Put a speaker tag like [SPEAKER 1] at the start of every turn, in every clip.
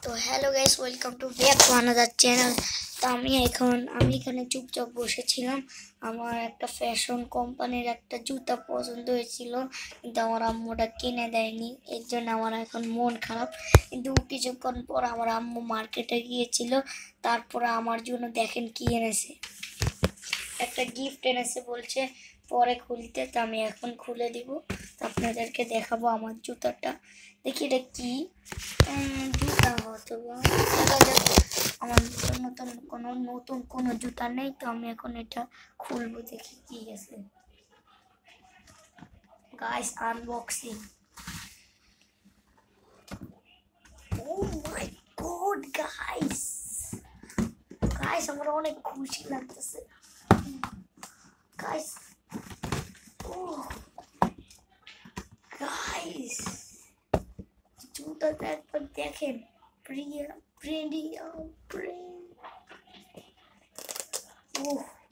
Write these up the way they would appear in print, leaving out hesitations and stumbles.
[SPEAKER 1] তো hello guys, welcome to back to another channel. তো আমি এখানে চুপচাপ বসেছিলাম। আমার একটা ফ্যাশন কোম্পানির একটা জুতা পছন্দ হয়েছিল, কিন্তু আমার আম্মুটা কিনে দেয়নি। এর জন্য আমার এখন মন খারাপ। কিন্তু কিছুক্ষণ পর আমার আম্মু মার্কেটে গিয়েছিল, তারপরে আমার জন্য দেখেন কি এনেছে, একটা গিফট এনেছে। বলছে পরে খুলতে, তো আমি এখন খুলে দিব, তো আপনাদেরকে দেখাবো আমার জুতাটা। দেখি এটা কি জুতা হয়তো আমার নতুন কোনো জুতা নেই, তো আমি এখন এটা খুলবো, দেখি কি আছে। Guys, unboxing. Oh my god guys, আমার অনেক খুশি লাগতেছে গাইস। ও গাইস, জুতাটা একবার দেখেন, premium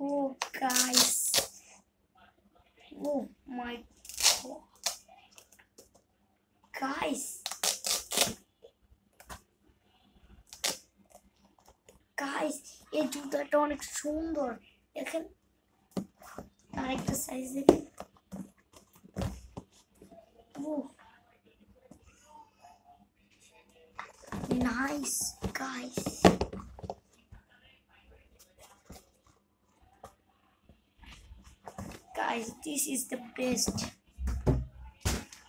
[SPEAKER 1] oh guys, oh my god guys, এই জুতাটা অনেক সুন্দর। দেখেন আরেকটা সাইজ দেখেন। Nice guys, this is the best.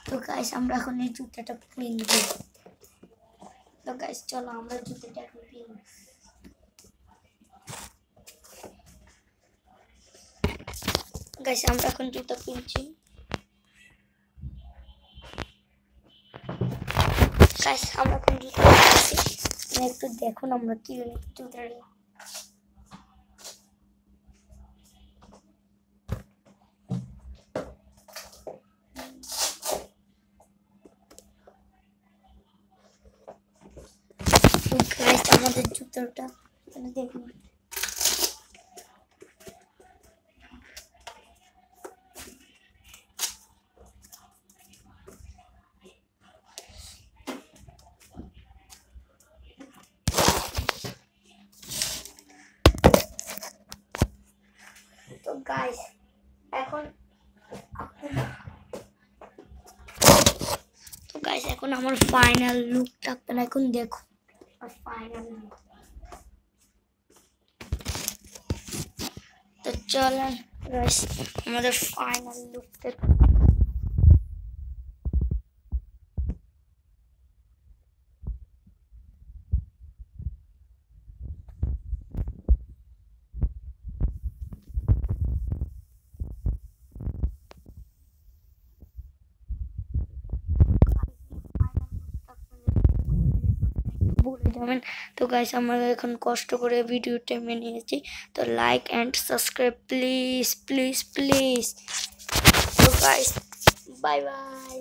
[SPEAKER 1] তো গাইস, আমরা এখন এই জুতাটা কিনবো। তো গাইস চলো আমরা জুতাটা এখন কিনবো। গাইস আমরা এখন জুতা কিনছি। গাইস আমরা এখন জুতা কিনছি, একটু দেখুন আমরা কি জুতা। গাইস আমাদের জুতোটা দেখুন। তো গাইস এখন আমার ফাইনাল লুকটা আপনারা এখন দেখুন। ফাইনাল লুক, তো চলেন গাইস আমাদের ফাইনাল লুকটা। ভুলে যাবেন। তো গাইস আমরা এখন কষ্ট করে ভিডিওটা নিয়েছি, তো like and subscribe please please please. তো গাইস বাই বাই।